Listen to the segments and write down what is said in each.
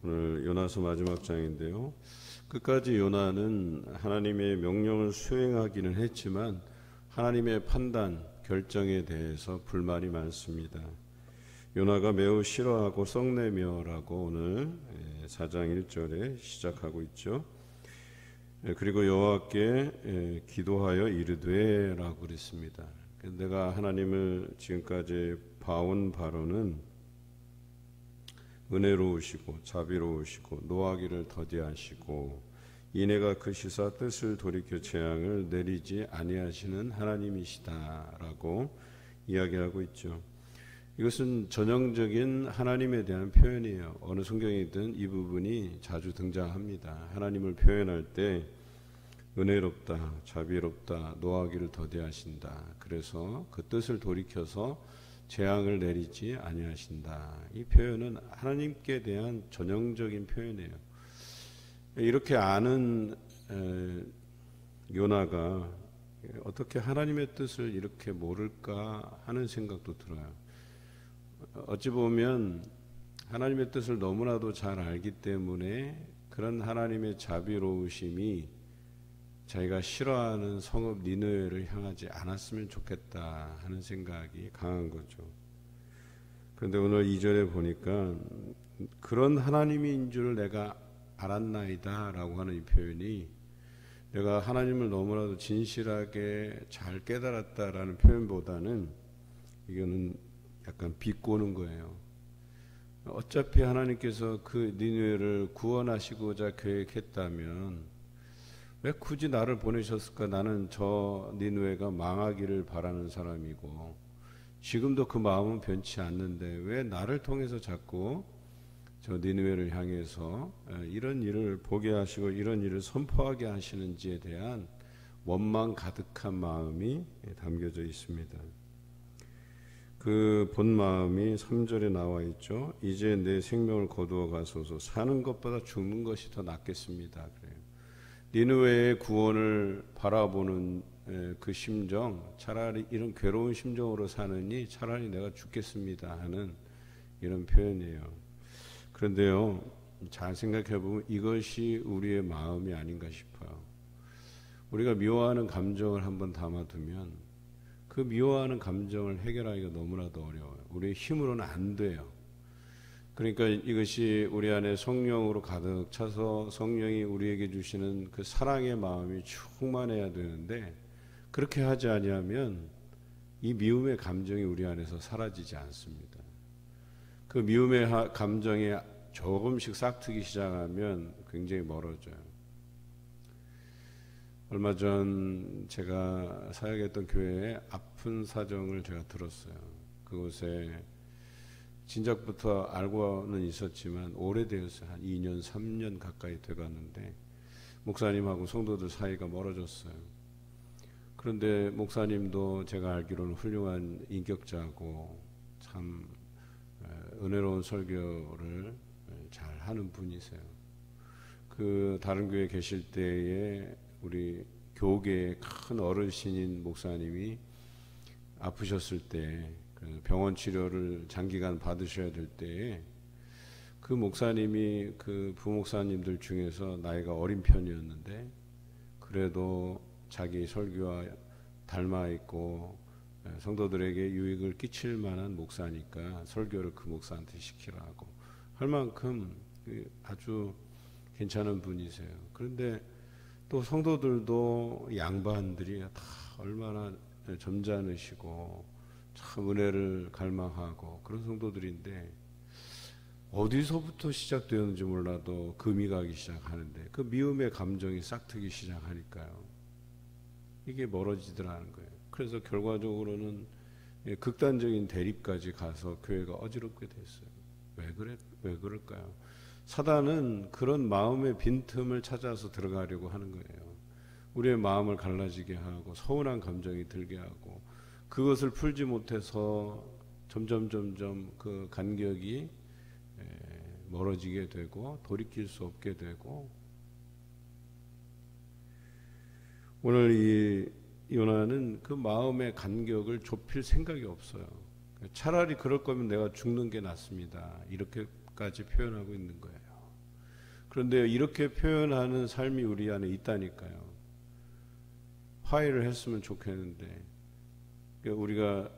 오늘 요나서 마지막 장인데요. 끝까지 요나는 하나님의 명령을 수행하기는 했지만 하나님의 판단, 결정에 대해서 불만이 많습니다. 요나가 매우 싫어하고 썩내며라고 오늘 4장 1절에 시작하고 있죠. 그리고 여호와께 기도하여 이르되 라고 그랬습니다. 내가 하나님을 지금까지 봐온 바로는 은혜로우시고 자비로우시고 노하기를 더디하시고 이내가 크시사 뜻을 돌이켜 재앙을 내리지 아니하시는 하나님이시다라고 이야기하고 있죠. 이것은 전형적인 하나님에 대한 표현이에요. 어느 성경이든 이 부분이 자주 등장합니다. 하나님을 표현할 때 은혜롭다, 자비롭다, 노하기를 더디하신다. 그래서 그 뜻을 돌이켜서 재앙을 내리지 아니하신다. 이 표현은 하나님께 대한 전형적인 표현이에요. 이렇게 아는 요나가 어떻게 하나님의 뜻을 이렇게 모를까 하는 생각도 들어요. 어찌 보면 하나님의 뜻을 너무나도 잘 알기 때문에 그런 하나님의 자비로우심이 자기가 싫어하는 성읍 니느웨를 향하지 않았으면 좋겠다 하는 생각이 강한 거죠. 그런데 오늘 2절에 보니까 그런 하나님인 줄 내가 알았나이다 라고 하는 이 표현이 내가 하나님을 너무나도 진실하게 잘 깨달았다라는 표현보다는 이거는 약간 비꼬는 거예요. 어차피 하나님께서 그 니느웨를 구원하시고자 계획했다면 왜 굳이 나를 보내셨을까? 나는 저 니느웨가 망하기를 바라는 사람이고 지금도 그 마음은 변치 않는데 왜 나를 통해서 자꾸 저 니느웨를 향해서 이런 일을 보게 하시고 이런 일을 선포하게 하시는지에 대한 원망 가득한 마음이 담겨져 있습니다. 그 본 마음이 3절에 나와 있죠. 이제 내 생명을 거두어 가소서. 사는 것보다 죽는 것이 더 낫겠습니다. 그래요. 니느웨의 구원을 바라보는 그 심정, 차라리 이런 괴로운 심정으로 사느니 차라리 내가 죽겠습니다 하는 이런 표현이에요. 그런데요, 잘 생각해 보면 이것이 우리의 마음이 아닌가 싶어요. 우리가 미워하는 감정을 한번 담아두면 그 미워하는 감정을 해결하기가 너무나도 어려워요. 우리의 힘으로는 안 돼요. 그러니까 이것이 우리 안에 성령으로 가득 차서 성령이 우리에게 주시는 그 사랑의 마음이 충만해야 되는데 그렇게 하지 아니하면 이 미움의 감정이 우리 안에서 사라지지 않습니다. 그 미움의 감정이 조금씩 싹트기 시작하면 굉장히 멀어져요. 얼마 전 제가 사역했던 교회에 아픈 사정을 제가 들었어요. 그곳에 진작부터 알고는 있었지만 오래되었어요. 한 2년, 3년 가까이 돼갔는데 목사님하고 성도들 사이가 멀어졌어요. 그런데 목사님도 제가 알기로는 훌륭한 인격자고 참 은혜로운 설교를 잘 하는 분이세요. 그 다른 교회에 계실 때에 우리 교계의 큰 어르신인 목사님이 아프셨을 때 병원 치료를 장기간 받으셔야 될 때에 그 목사님이 그 부목사님들 중에서 나이가 어린 편이었는데 그래도 자기 설교와 닮아 있고 성도들에게 유익을 끼칠 만한 목사니까 설교를 그 목사한테 시키라고 할 만큼 아주 괜찮은 분이세요. 그런데 또 성도들도 양반들이 다 얼마나 점잖으시고 참 은혜를 갈망하고 그런 성도들인데 어디서부터 시작되었는지 몰라도 금이 가기 시작하는데 그 미움의 감정이 싹트기 시작하니까요. 이게 멀어지더라는 거예요. 그래서 결과적으로는 극단적인 대립까지 가서 교회가 어지럽게 됐어요. 왜 그럴까요? 사단은 그런 마음의 빈틈을 찾아서 들어가려고 하는 거예요. 우리의 마음을 갈라지게 하고 서운한 감정이 들게 하고 그것을 풀지 못해서 점점 그 간격이 멀어지게 되고 돌이킬 수 없게 되고 오늘 이 요나는 그 마음의 간격을 좁힐 생각이 없어요. 차라리 그럴 거면 내가 죽는 게 낫습니다. 이렇게까지 표현하고 있는 거예요. 그런데 이렇게 표현하는 삶이 우리 안에 있다니까요. 화해를 했으면 좋겠는데 우리가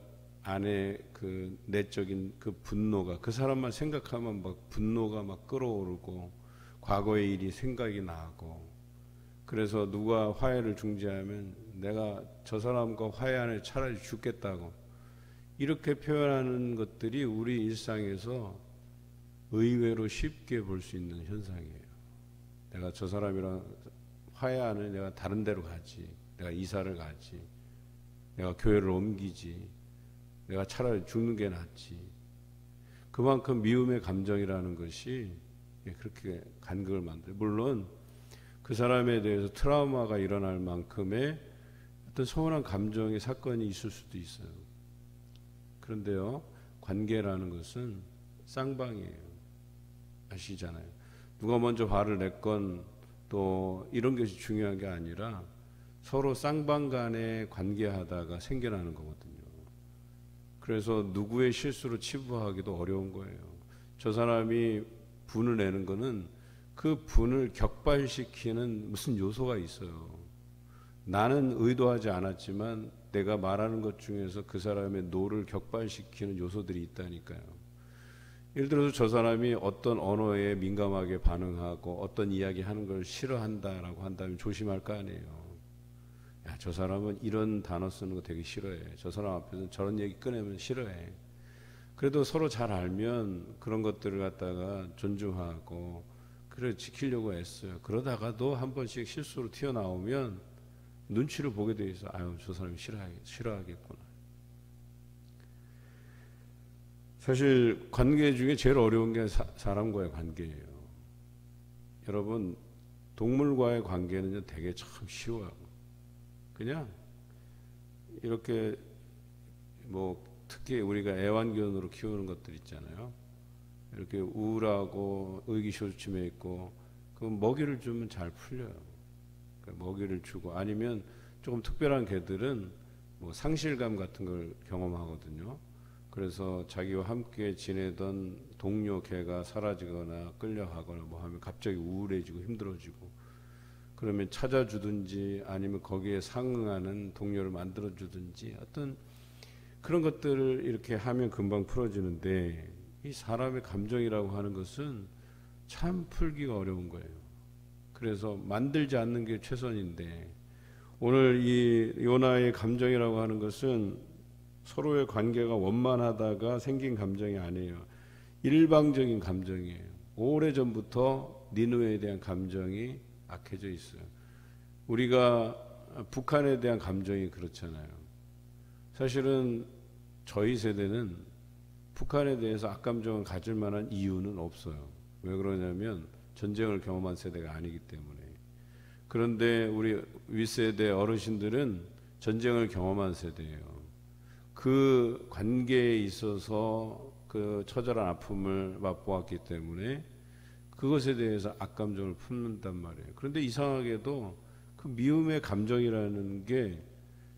안에 그 내적인 그 분노가, 그 사람만 생각하면 막 분노가 막 끌어오르고 과거의 일이 생각이 나고, 그래서 누가 화해를 중지하면 내가 저 사람과 화해 안에 차라리 죽겠다고 이렇게 표현하는 것들이 우리 일상에서 의외로 쉽게 볼 수 있는 현상이에요. 내가 저 사람이랑 화해하는, 내가 다른 데로 가지, 내가 이사를 가지, 내가 교회를 옮기지, 내가 차라리 죽는 게 낫지. 그만큼 미움의 감정이라는 것이 그렇게 간극을 만들어요. 물론 그 사람에 대해서 트라우마가 일어날 만큼의 어떤 서운한 감정의 사건이 있을 수도 있어요. 그런데요, 관계라는 것은 쌍방이에요. 아시잖아요. 누가 먼저 화를 냈건 또 이런 것이 중요한 게 아니라 서로 쌍방 간에 관계하다가 생겨나는 거거든요. 그래서 누구의 실수로 치부하기도 어려운 거예요. 저 사람이 분을 내는 거는 그 분을 격발시키는 무슨 요소가 있어요. 나는 의도하지 않았지만 내가 말하는 것 중에서 그 사람의 노를 격발시키는 요소들이 있다니까요. 예를 들어서 저 사람이 어떤 언어에 민감하게 반응하고 어떤 이야기 하는 걸 싫어한다라고 한다면 조심할 거 아니에요. 야, 저 사람은 이런 단어 쓰는 거 되게 싫어해. 저 사람 앞에서 저런 얘기 꺼내면 싫어해. 그래도 서로 잘 알면 그런 것들을 갖다가 존중하고 그래 지키려고 애써요. 그러다가도 한 번씩 실수로 튀어나오면 눈치를 보게 돼 있어. 아유, 저 사람이 싫어하겠구나. 사실 관계 중에 제일 어려운 게 사람과의 관계예요. 여러분, 동물과의 관계는 되게 참 쉬워요. 그냥 이렇게 뭐 특히 우리가 애완견으로 키우는 것들 있잖아요. 이렇게 우울하고 의기소침해 있고 그 먹이를 주면 잘 풀려요. 그러니까 먹이를 주고, 아니면 조금 특별한 개들은 뭐 상실감 같은 걸 경험하거든요. 그래서 자기와 함께 지내던 동료 개가 사라지거나 끌려가거나 뭐 하면 갑자기 우울해지고 힘들어지고, 그러면 찾아주든지 아니면 거기에 상응하는 동료를 만들어주든지 어떤 그런 것들을 이렇게 하면 금방 풀어지는데, 이 사람의 감정이라고 하는 것은 참 풀기가 어려운 거예요. 그래서 만들지 않는 게 최선인데, 오늘 이 요나의 감정이라고 하는 것은 서로의 관계가 원만하다가 생긴 감정이 아니에요. 일방적인 감정이에요. 오래전부터 니느웨에 대한 감정이 악해져 있어요. 우리가 북한에 대한 감정이 그렇잖아요. 사실은 저희 세대는 북한에 대해서 악감정을 가질 만한 이유는 없어요. 왜 그러냐면 전쟁을 경험한 세대가 아니기 때문에. 그런데 우리 윗세대 어르신들은 전쟁을 경험한 세대예요. 그 관계에 있어서 그 처절한 아픔을 맛보았기 때문에 그것에 대해서 악감정을 품는단 말이에요. 그런데 이상하게도 그 미움의 감정이라는 게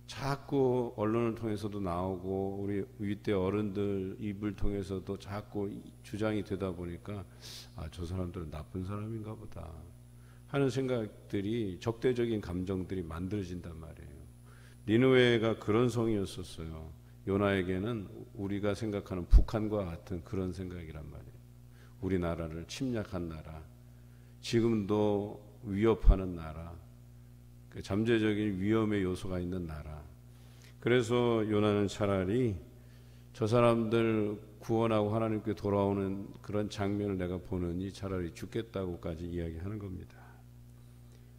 자꾸 언론을 통해서도 나오고 우리 윗대 어른들 입을 통해서도 자꾸 주장이 되다 보니까 아, 저 사람들은 나쁜 사람인가 보다 하는 생각들이, 적대적인 감정들이 만들어진단 말이에요. 니느웨가 그런 성이었었어요. 요나에게는 우리가 생각하는 북한과 같은 그런 생각이란 말이에요. 우리나라를 침략한 나라, 지금도 위협하는 나라, 그 잠재적인 위험의 요소가 있는 나라. 그래서 요나는 차라리 저 사람들 구원하고 하나님께 돌아오는 그런 장면을 내가 보느니 차라리 죽겠다고까지 이야기하는 겁니다.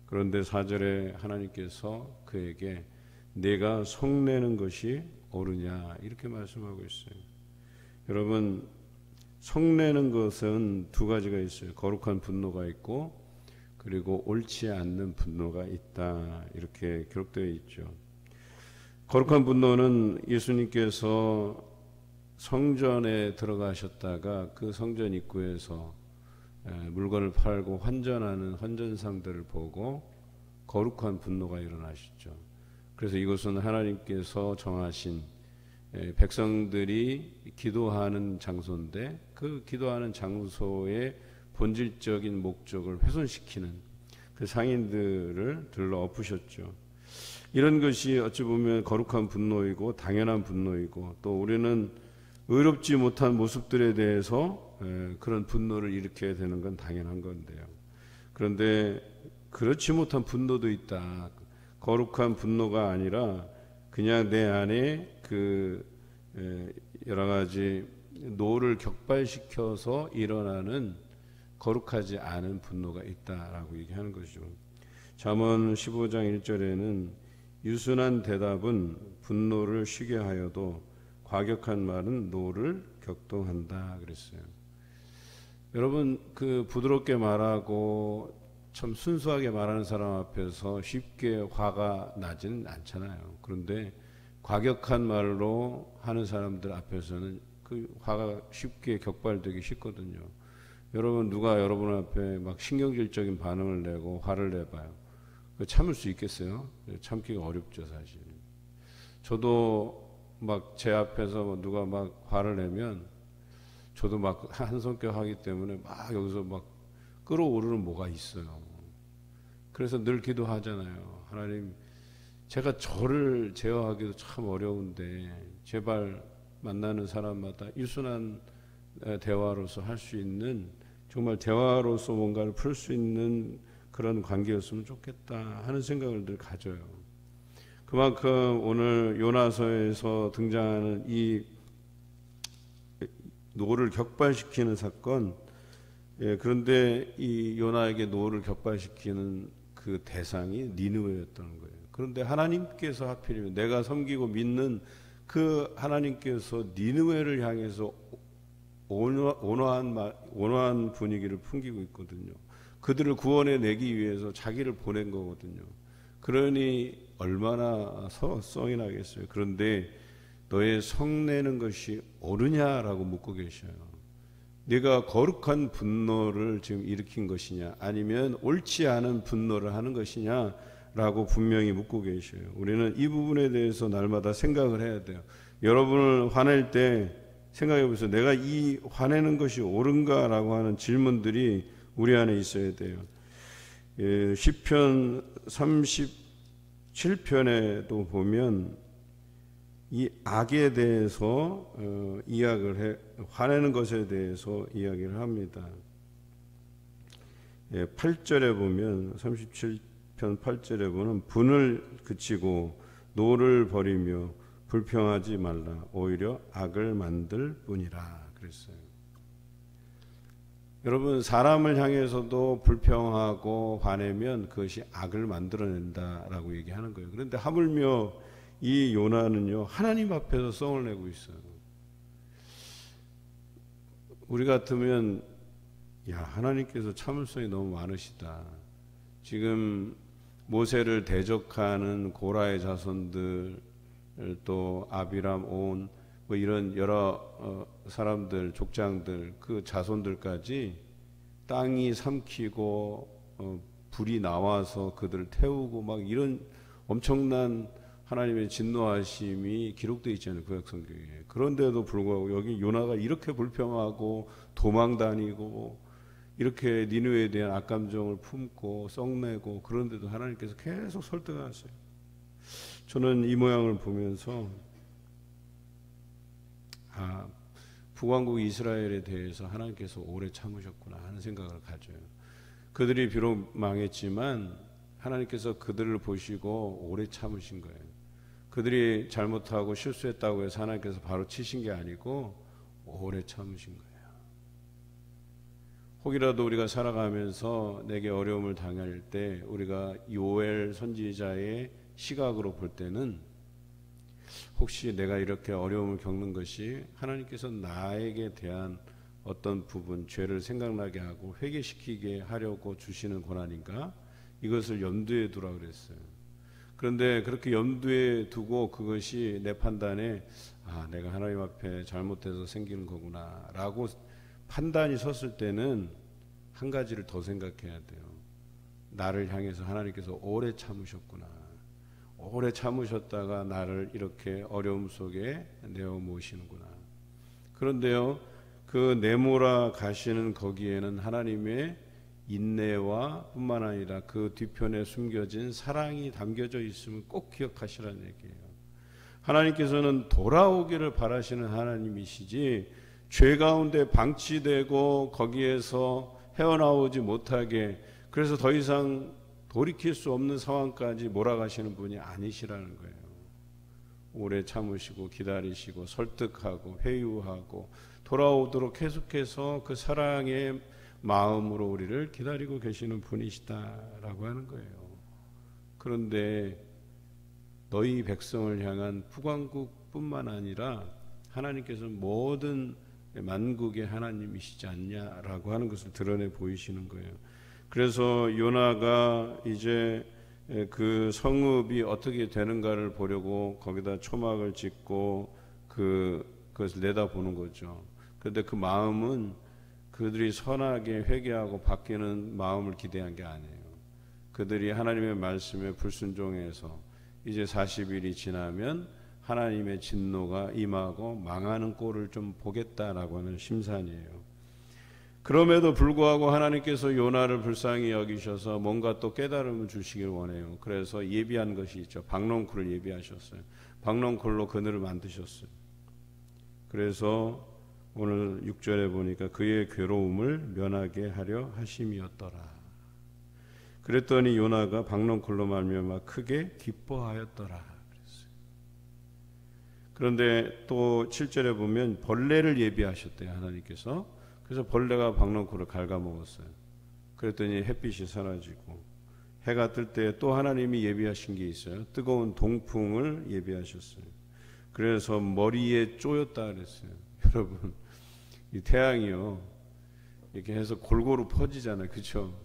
그런데 4절에 하나님께서 그에게 내가 성내는 것이 옳으냐 이렇게 말씀하고 있어요. 여러분, 성내는 것은 두 가지가 있어요. 거룩한 분노가 있고 그리고 옳지 않는 분노가 있다 이렇게 기록되어 있죠. 거룩한 분노는 예수님께서 성전에 들어가셨다가 그 성전 입구에서 물건을 팔고 환전하는 환전상들을 보고 거룩한 분노가 일어나셨죠. 그래서 이것은 하나님께서 정하신 백성들이 기도하는 장소인데 그 기도하는 장소에 본질적인 목적을 훼손시키는 그 상인들을 들러 엎으셨죠. 이런 것이 어찌 보면 거룩한 분노이고 당연한 분노이고, 또 우리는 의롭지 못한 모습들에 대해서 그런 분노를 일으켜야 되는 건 당연한 건데요. 그런데 그렇지 못한 분노도 있다. 거룩한 분노가 아니라 그냥 내 안에 그 여러 가지 노를 격발시켜서 일어나는 거룩하지 않은 분노가 있다라고 얘기하는 것이죠. 잠언 15장 1절에는 유순한 대답은 분노를 쉬게 하여도 과격한 말은 노를 격동한다 그랬어요. 여러분, 그 부드럽게 말하고 참 순수하게 말하는 사람 앞에서 쉽게 화가 나지는 않잖아요. 그런데 과격한 말로 하는 사람들 앞에서는 그 화가 쉽게 격발되기 쉽거든요. 여러분, 누가 여러분 앞에 막 신경질적인 반응을 내고 화를 내봐요. 참을 수 있겠어요? 참기가 어렵죠, 사실. 저도 막 제 앞에서 누가 막 화를 내면 저도 막 한 성격 하기 때문에 막 여기서 막 끌어오르는 뭐가 있어요. 그래서 늘 기도하잖아요. 하나님, 제가 저를 제어하기도 참 어려운데 제발 만나는 사람마다 유순한 대화로서 할 수 있는, 정말 대화로서 뭔가를 풀 수 있는 그런 관계였으면 좋겠다 하는 생각을 늘 가져요. 그만큼 오늘 요나서에서 등장하는 이 노를 격발시키는 사건, 그런데 이 요나에게 노를 격발시키는 그 대상이 니느웨였던 거예요. 그런데 하나님께서 하필이면 내가 섬기고 믿는 그 하나님께서 니느웨를 향해서 온화한 분위기를 풍기고 있거든요. 그들을 구원해 내기 위해서 자기를 보낸 거거든요. 그러니 얼마나 썽이 나겠어요. 그런데 너의 성내는 것이 옳으냐라고 묻고 계셔요. 네가 거룩한 분노를 지금 일으킨 것이냐, 아니면 옳지 않은 분노를 하는 것이냐라고 분명히 묻고 계셔요. 우리는 이 부분에 대해서 날마다 생각을 해야 돼요. 여러분을 화낼 때 생각해 보세요. 내가 이 화내는 것이 옳은가라고 하는 질문들이 우리 안에 있어야 돼요. 시편 37편에도 보면 이 악에 대해서 화내는 것에 대해서 이야기를 합니다. 8절에 보면, 37편 8절에 보면 분을 그치고 노를 버리며 불평하지 말라, 오히려 악을 만들 뿐이라 그랬어요. 여러분, 사람을 향해서도 불평하고 화내면 그것이 악을 만들어낸다라고 얘기하는 거예요. 그런데 하물며 이 요나는요, 하나님 앞에서 썽을 내고 있어요. 우리 같으면 하나님께서 참을성이 너무 많으시다. 지금 모세를 대적하는 고라의 자손들, 또 아비람, 온 뭐 이런 여러 사람들, 족장들, 그 자손들까지 땅이 삼키고 불이 나와서 그들을 태우고 막 이런 엄청난 하나님의 진노하심이 기록되어 있잖아요, 구약성경에. 그런데도 불구하고 여기 요나가 이렇게 불평하고 도망다니고 이렇게 니느웨에 대한 악감정을 품고 썩내고, 그런데도 하나님께서 계속 설득하세요. 저는 이 모양을 보면서 북왕국 이스라엘에 대해서 하나님께서 오래 참으셨구나 하는 생각을 가져요. 그들이 비록 망했지만 하나님께서 그들을 보시고 오래 참으신 거예요. 그들이 잘못하고 실수했다고 해서 하나님께서 바로 치신 게 아니고 오래 참으신 거예요. 혹이라도 우리가 살아가면서 내게 어려움을 당할 때 우리가 요엘 선지자의 시각으로 볼 때는 혹시 내가 이렇게 어려움을 겪는 것이 하나님께서 나에게 대한 어떤 부분, 죄를 생각나게 하고 회개시키게 하려고 주시는 고난인가? 이것을 염두에 두라 그랬어요. 그런데 그렇게 염두에 두고 그것이 내 판단에 내가 하나님 앞에 잘못해서 생기는 거구나 라고 판단이 섰을 때는 한 가지를 더 생각해야 돼요. 나를 향해서 하나님께서 오래 참으셨구나. 오래 참으셨다가 나를 이렇게 어려움 속에 내어 모시는구나. 그런데요, 그 내몰아 가시는 거기에는 하나님의 인내와 뿐만 아니라 그 뒤편에 숨겨진 사랑이 담겨져 있음을 꼭 기억하시라는 얘기예요. 하나님께서는 돌아오기를 바라시는 하나님이시지 죄 가운데 방치되고 거기에서 헤어나오지 못하게, 그래서 더 이상 돌이킬 수 없는 상황까지 몰아가시는 분이 아니시라는 거예요. 오래 참으시고 기다리시고 설득하고 회유하고 돌아오도록 계속해서 그 사랑의 마음으로 우리를 기다리고 계시는 분이시다라고 하는 거예요. 그런데 너희 백성을 향한 북왕국뿐만 아니라 하나님께서 모든 만국의 하나님이시지 않냐라고 하는 것을 드러내 보이시는 거예요. 그래서 요나가 이제 그 성읍이 어떻게 되는가를 보려고 거기다 초막을 짓고 그것을 내다보는 거죠. 그런데 그 마음은 그들이 선하게 회개하고 바뀌는 마음을 기대한 게 아니에요. 그들이 하나님의 말씀에 불순종해서 이제 40일이 지나면 하나님의 진노가 임하고 망하는 꼴을 좀 보겠다라고 하는 심산이에요. 그럼에도 불구하고 하나님께서 요나를 불쌍히 여기셔서 뭔가 또 깨달음을 주시길 원해요. 그래서 예비한 것이 있죠. 박농쿨을 예비하셨어요. 박농쿨로 그늘을 만드셨어요. 그래서 오늘 6절에 보니까 그의 괴로움을 면하게 하려 하심이었더라. 그랬더니 요나가 박농쿨로 말미암아 크게 기뻐하였더라 그랬어요. 그런데 또 7절에 보면 벌레를 예비하셨대요, 하나님께서. 그래서 벌레가 박농쿨을 갉아먹었어요. 그랬더니 햇빛이 사라지고 해가 뜰 때 또 하나님이 예비하신 게 있어요. 뜨거운 동풍을 예비하셨어요. 그래서 머리에 쪼였다 그랬어요. 여러분, 이 태양이요 이렇게 해서 골고루 퍼지잖아요, 그렇죠?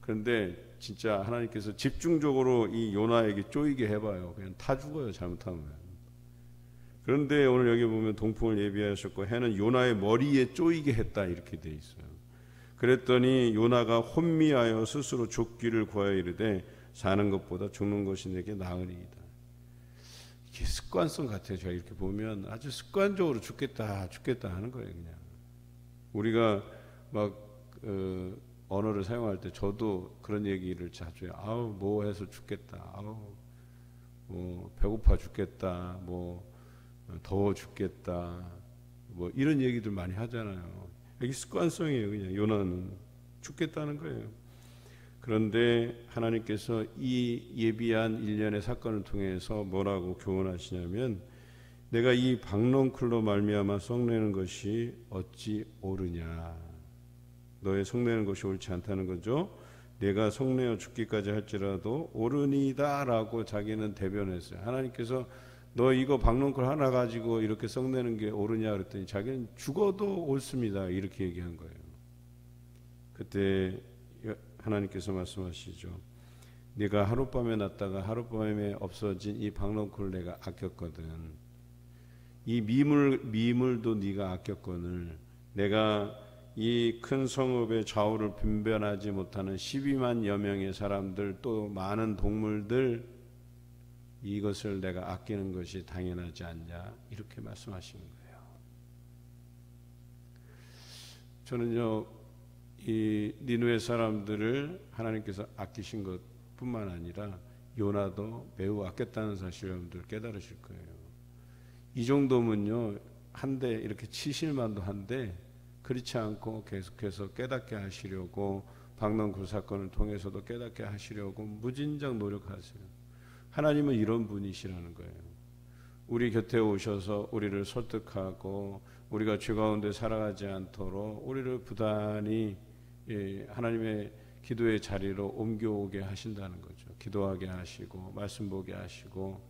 그런데 진짜 하나님께서 집중적으로 이 요나에게 쪼이게 해봐요. 그냥 타 죽어요, 잘못하면. 그런데 오늘 여기 보면 동풍을 예비하셨고 해는 요나의 머리에 쪼이게 했다 이렇게 돼 있어요. 그랬더니 요나가 혼미하여 스스로 죽기를 구하여 이르되 사는 것보다 죽는 것이 내게 나으니이다. 이게 습관성 같아요. 제가 이렇게 보면 아주 습관적으로 죽겠다 하는 거예요. 그냥 우리가 막 언어를 사용할 때 저도 그런 얘기를 자주 해요. 아우 뭐 해서 죽겠다. 아우 뭐 배고파 죽겠다. 뭐 더워 죽겠다. 뭐 이런 얘기들 많이 하잖아요. 이게 습관성이에요. 그냥 요나는 죽겠다는 거예요. 그런데 하나님께서 이 예비한 일련의 사건을 통해서 뭐라고 교훈하시냐면 내가 이 박농쿨로 말미암아 성내는 것이 어찌 옳으냐. 너의 성내는 것이 옳지 않다는 거죠. 내가 성내어 죽기까지 할지라도 옳으니다라고 자기는 대변했어요. 하나님께서 너 이거 박농쿨 하나 가지고 이렇게 썩내는 게 옳으냐 그랬더니 자기는 죽어도 옳습니다 이렇게 얘기한 거예요. 그때 하나님께서 말씀하시죠. 네가 하룻밤에 났다가 하룻밤에 없어진 이 박농쿨을 내가 아꼈거든. 이 미물도 네가 아꼈거늘 내가 이 큰 성읍의 좌우를 분별하지 못하는 12만여 명의 사람들 또 많은 동물들 이것을 내가 아끼는 것이 당연하지 않냐 이렇게 말씀하시는 거예요. 저는요 이 니느웨 사람들을 하나님께서 아끼신 것뿐만 아니라 요나도 매우 아꼈다는 사실을 여러분들 깨달으실 거예요. 이 정도면요 한데 이렇게 치실만도 한데 그렇지 않고 계속해서 깨닫게 하시려고 박농쿨 사건을 통해서도 깨닫게 하시려고 무진장 노력하세요. 하나님은 이런 분이시라는 거예요. 우리 곁에 오셔서 우리를 설득하고 우리가 죄 가운데 살아가지 않도록 우리를 부단히 하나님의 기도의 자리로 옮겨오게 하신다는 거죠. 기도하게 하시고 말씀 보게 하시고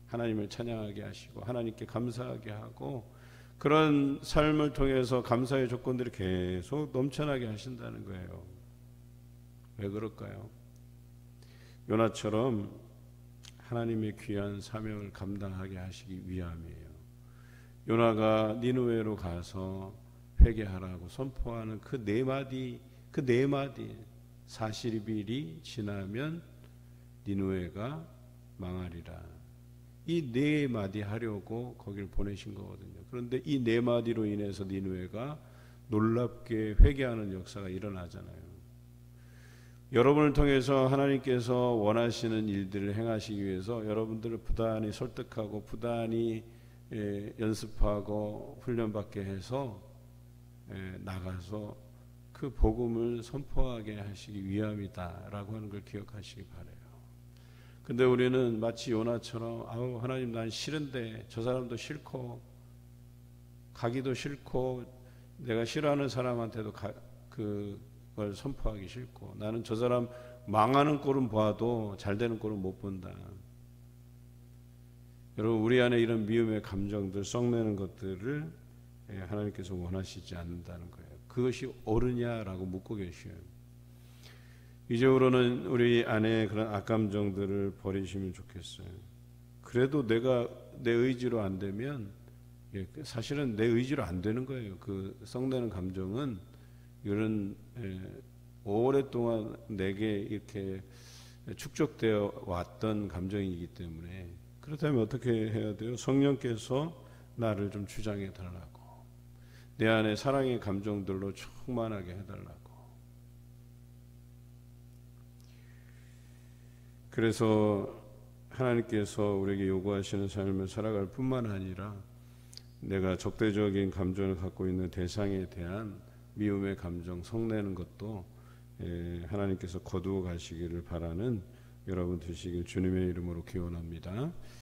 하나님을 찬양하게 하시고 하나님께 감사하게 하고 그런 삶을 통해서 감사의 조건들이 계속 넘쳐나게 하신다는 거예요. 왜 그럴까요? 요나처럼 하나님의 귀한 사명을 감당하게 하시기 위함이에요. 요나가 니느웨로 가서 회개하라고 선포하는 그 네 마디 40일이 지나면 니느웨가 망하리라. 이 네 마디 하려고 거기를 보내신 거거든요. 그런데 이 네 마디로 인해서 니느웨가 놀랍게 회개하는 역사가 일어나잖아요. 여러분을 통해서 하나님께서 원하시는 일들을 행하시기 위해서 여러분들을 부단히 설득하고 부단히 연습하고 훈련받게 해서 나가서 그 복음을 선포하게 하시기 위함이다라고 하는 걸 기억하시기 바라요. 근데 우리는 마치 요나처럼 아우 하나님 난 싫은데 저 사람도 싫고 가기도 싫고 내가 싫어하는 사람한테도 그걸 선포하기 싫고 나는 저 사람 망하는 꼴은 봐도 잘 되는 꼴은 못 본다. 여러분 우리 안에 이런 미움의 감정들 썩내는 것들을 하나님께서 원하시지 않는다는 거예요. 그것이 옳으냐라고 묻고 계셔요. 이제부로는 우리 안에 그런 악감정들을 버리시면 좋겠어요. 그래도 내가 내 의지로 안 되면 사실은 내 의지로 안 되는 거예요. 그 썩내는 감정은 이런 오랫동안 내게 이렇게 축적되어 왔던 감정이기 때문에 그렇다면 어떻게 해야 돼요? 성령께서 나를 좀 주장해 달라고 내 안에 사랑의 감정들로 충만하게 해달라고. 그래서 하나님께서 우리에게 요구하시는 삶을 살아갈 뿐만 아니라 내가 적대적인 감정을 갖고 있는 대상에 대한 미움의 감정, 성내는 것도 하나님께서 거두어 가시기를 바라는 여러분 되시길 주님의 이름으로 기원합니다.